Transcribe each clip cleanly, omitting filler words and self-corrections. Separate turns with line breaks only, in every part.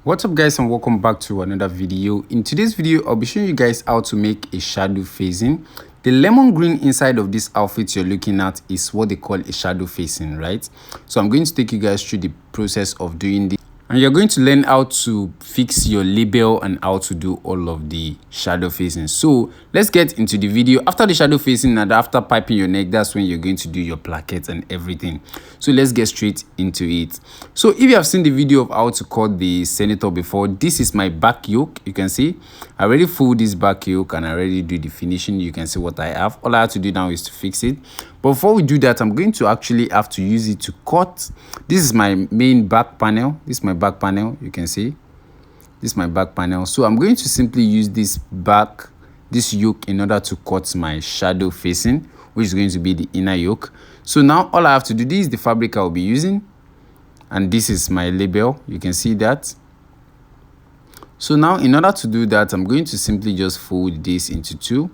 What's up guys, and welcome back to another video. In today's video I'll be showing you guys how to make a shadow facing. The lemon green inside of this outfit you're looking at is what they call a shadow facing, right? So I'm going to take you guys through the process of doing this, and you're going to learn how to fix your label and how to do all of the shadow facing. So let's get into the video. After the shadow facing and after piping your neck, that's when you're going to do your placket and everything. So let's get straight into it. So if you have seen the video of how to cut the senator before, this is my back yoke. You can see I already fold this back yoke and I already do the finishing. You can see what I have. All I have to do now is to fix it. But before we do that, I'm going to actually have to use it to cut. This is my main back panel. This is my back panel. You can see this is my back panel. So I'm going to simply use this yoke in order to cut my shadow facing, which is going to be the inner yoke. So now all I have to do, this is the fabric I'll be using, and this is my label. You can see that. So now in order to do that, I'm going to simply just fold this into two.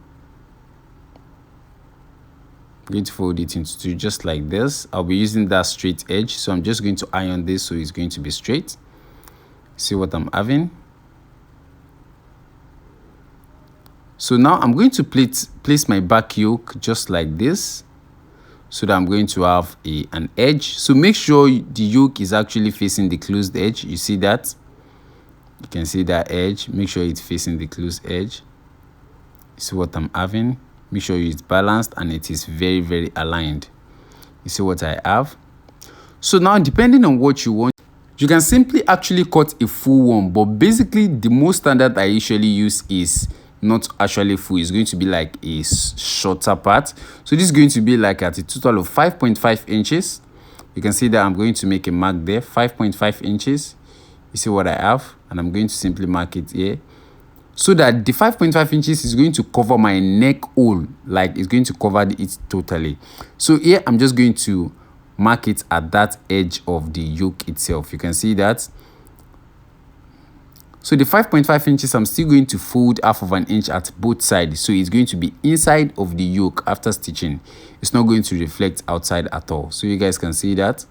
I'm going to fold it into two just like this. I'll be using that straight edge, so I'm just going to iron this so it's going to be straight. See what I'm having? So now I'm going to place my back yoke just like this, so that I'm going to have an edge. So make sure the yoke is actually facing the closed edge. You see that? You can see that edge. Make sure it's facing the closed edge. See what I'm having? Make sure it's balanced and it is very, very aligned. You see what I have? So now, depending on what you want, you can simply actually cut a full one. But basically, the most standard I usually use is not actually full. It's going to be like a shorter part. So this is going to be like at a total of 5.5 inches. You can see that I'm going to make a mark there, 5.5 inches. You see what I have? And I'm going to simply mark it here, so that the 5.5 inches is going to cover my neck hole, like it's going to cover it totally. So here I'm just going to mark it at that edge of the yoke itself. You can see that. So the 5.5 inches, I'm still going to fold half of an inch at both sides. So it's going to be inside of the yoke after stitching. It's not going to reflect outside at all. So you guys can see that.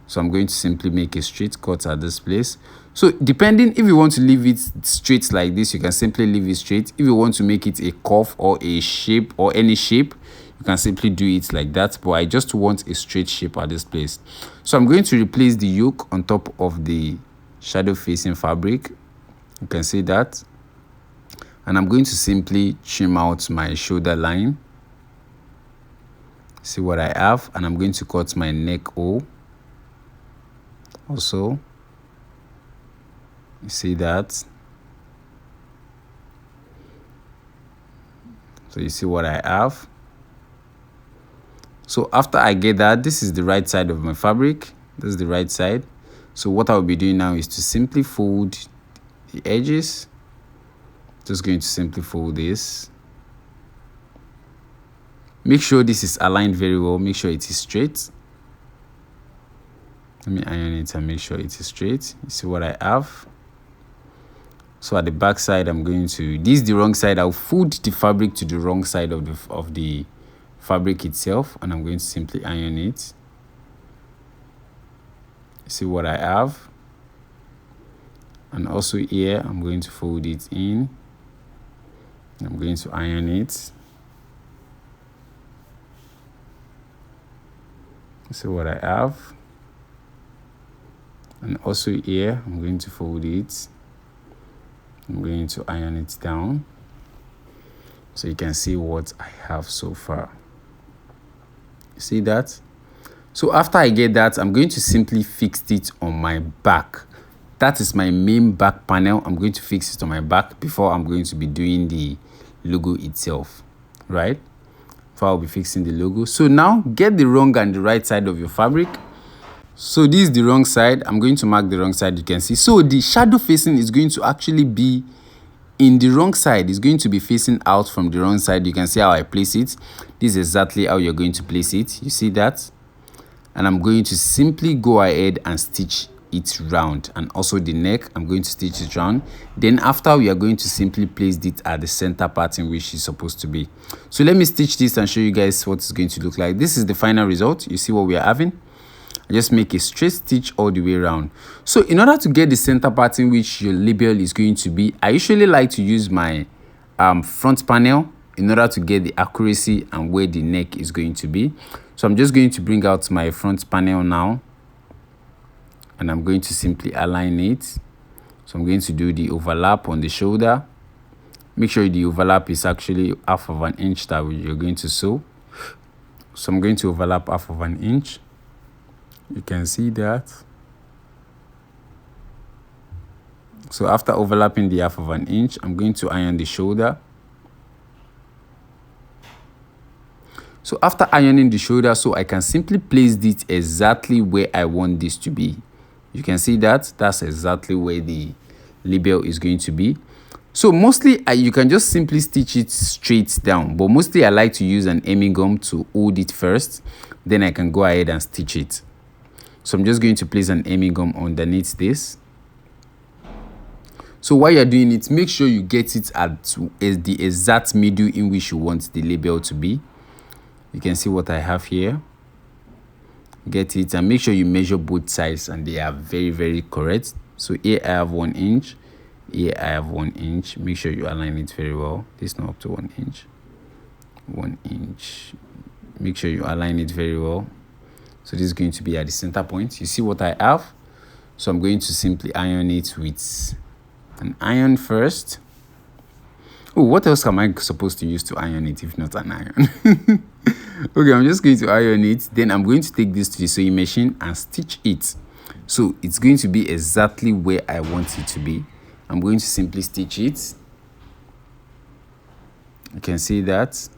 So I'm going to simply make a straight cut at this place. So depending, if you want to leave it straight like this, you can simply leave it straight. If you want to make it a curve or a shape or any shape, you can simply do it like that. But I just want a straight shape at this place. So I'm going to replace the yoke on top of the shadow facing fabric. You can see that. And I'm going to simply trim out my shoulder line. See what I have. And I'm going to cut my neck hole also. You see that? So you see what I have. So after I get that, this is the right side of my fabric. This is the right side. So what I'll be doing now is to simply fold the edges. Just going to simply fold this. Make sure this is aligned very well. Make sure it is straight. Let me iron it and make sure it is straight. You see what I have? So at the back side, I'm going to, this is the wrong side. I'll fold the fabric to the wrong side of the fabric itself, and I'm going to simply iron it. You see what I have? And also here, I'm going to fold it in. I'm going to iron it. You see what I have? And also here, I'm going to fold it. I'm going to iron it down, so you can see what I have so far. You see that? So after I get that, I'm going to simply fix it on my back. That is my main back panel. I'm going to fix it on my back before I'm going to be doing the logo itself, right? Before I'll be fixing the logo. So now get the wrong and the right side of your fabric. So this is the wrong side. I'm going to mark the wrong side. You can see. So the shadow facing is going to actually be in the wrong side. It's going to be facing out from the wrong side. You can see how I place it. This is exactly how you're going to place it. You see that? And I'm going to simply go ahead and stitch it round. And also the neck, I'm going to stitch it round. Then after, we are going to simply place it at the center part in which it's supposed to be. So let me stitch this and show you guys what it's going to look like. This is the final result. You see what we are having. I just make a straight stitch all the way around. So in order to get the center pattern which your label is going to be, I usually like to use my front panel in order to get the accuracy and where the neck is going to be. So I'm just going to bring out my front panel now, and I'm going to simply align it. So I'm going to do the overlap on the shoulder. Make sure the overlap is actually half of an inch that you're going to sew. So I'm going to overlap half of an inch. You can see that. So after overlapping the half of an inch, I'm going to iron the shoulder. So after ironing the shoulder, so I can simply place it exactly where I want this to be. You can see that that's exactly where the label is going to be. So mostly you can just simply stitch it straight down, but mostly I like to use an hemming gum to hold it first, then I can go ahead and stitch it. So I'm just going to place an hemming gum underneath this. So while you're doing it, make sure you get it at the exact middle in which you want the label to be. You can see what I have here. Get it, and make sure you measure both sides and they are very, very correct. So here I have 1 inch, here I have 1 inch. Make sure you align it very well. This is not up to 1 inch. 1 inch. Make sure you align it very well. So this is going to be at the center point. You see what I have? So I'm going to simply iron it with an iron first. Oh, what else am I supposed to use to iron it if not an iron? Okay, I'm just going to iron it. Then I'm going to take this to the sewing machine and stitch it. So it's going to be exactly where I want it to be. I'm going to simply stitch it. You can see that.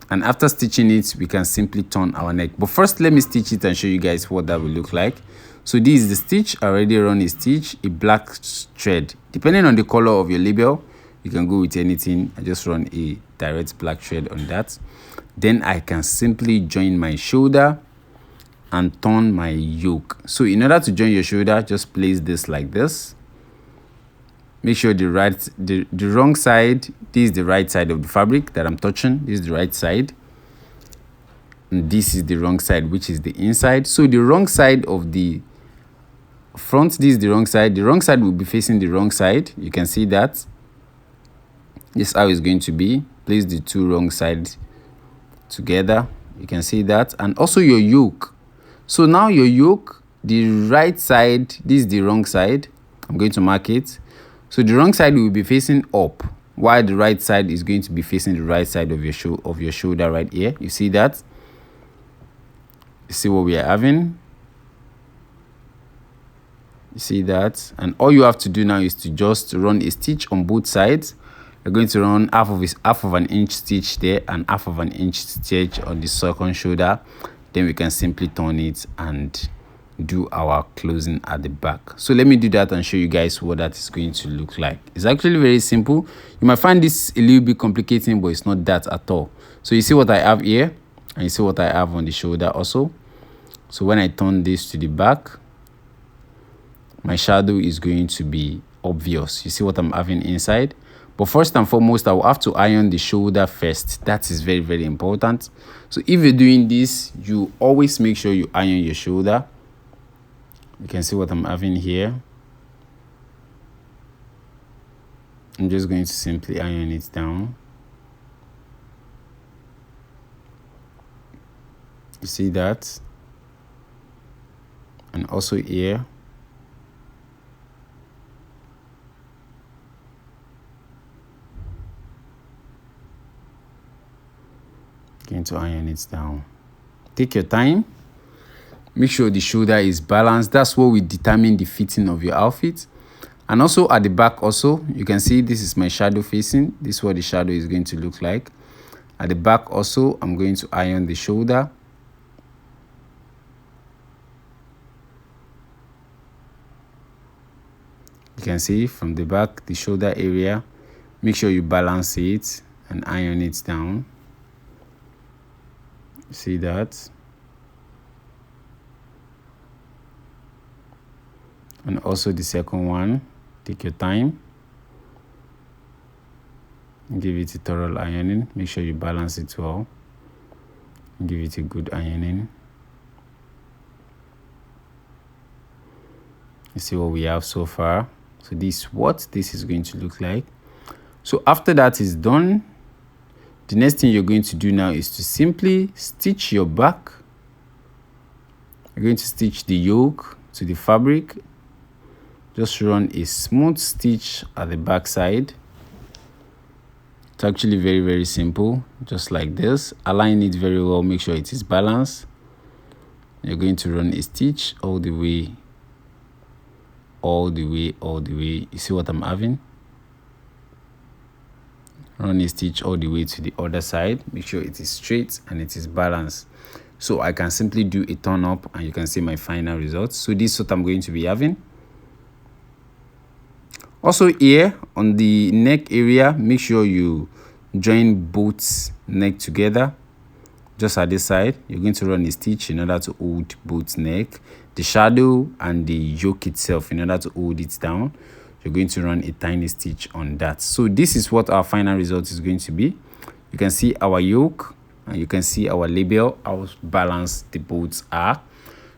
And after stitching it, we can simply turn our neck. But first, let me stitch it and show you guys what that will look like. So this is the stitch. I already run a stitch, a black thread. Depending on the color of your label, you can go with anything. I just run a direct black thread on that. Then I can simply join my shoulder and turn my yoke. So in order to join your shoulder, just place this like this. Make sure the wrong side, this is the right side of the fabric that I'm touching. This is the right side. And this is the wrong side, which is the inside. So the wrong side of the front, this is the wrong side. The wrong side will be facing the wrong side. You can see that. This is how it's going to be. Place the two wrong sides together. You can see that. And also your yoke. So now your yoke, the right side, this is the wrong side. I'm going to mark it. So the wrong side will be facing up, while the right side is going to be facing the right side of your shoulder right here. You see that? You see what we are having? You see that? And all you have to do now is to just run a stitch on both sides. You're going to run half of an inch stitch there and half of an inch stitch on the second shoulder. Then we can simply turn it and do our closing at the back. So let me do that and show you guys what that is going to look like. It's actually very simple. You might find this a little bit complicating, but it's not that at all. So you see what I have here, and you see what I have on the shoulder also. So when I turn this to the back, my shadow is going to be obvious. You see what I'm having inside. But first and foremost, I will have to iron the shoulder first. That is very, very important. So if you're doing this, you always make sure you iron your shoulder. You can see what I'm having here. I'm just going to simply iron it down. You see that? And also here. Going to iron it down. Take your time. Make sure the shoulder is balanced. That's what will determine the fitting of your outfit. And also at the back also, you can see this is my shadow facing. This is what the shadow is going to look like. At the back also, I'm going to iron the shoulder. You can see from the back, the shoulder area. Make sure you balance it and iron it down. See that? And also the second one, take your time. Give it a thorough ironing. Make sure you balance it well. Give it a good ironing. You see what we have so far. So this is what this is going to look like. So after that is done, the next thing you're going to do now is to simply stitch your back. You're going to stitch the yoke to the fabric. Just run a smooth stitch at the back side. It's actually very, very simple, just like this. Align it very well, make sure it is balanced. You're going to run a stitch all the way, all the way, all the way. You see what I'm having? Run a stitch all the way to the other side. Make sure it is straight and it is balanced. So I can simply do a turn up and you can see my final results. So this is what I'm going to be having. Also here on the neck area, make sure you join both neck together. Just at this side, you're going to run a stitch in order to hold both neck, the shadow and the yoke itself. In order to hold it down, you're going to run a tiny stitch on that. So this is what our final result is going to be. You can see our yoke and you can see our label, how balanced the both are.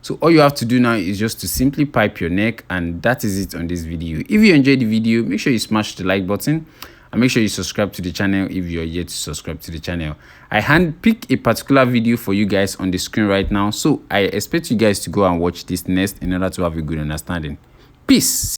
So all you have to do now is just to simply pipe your neck, and that is it on this video. If you enjoyed the video, make sure you smash the like button and make sure you subscribe to the channel if you are yet to subscribe to the channel. I handpick a particular video for you guys on the screen right now, so I expect you guys to go and watch this next in order to have a good understanding. Peace.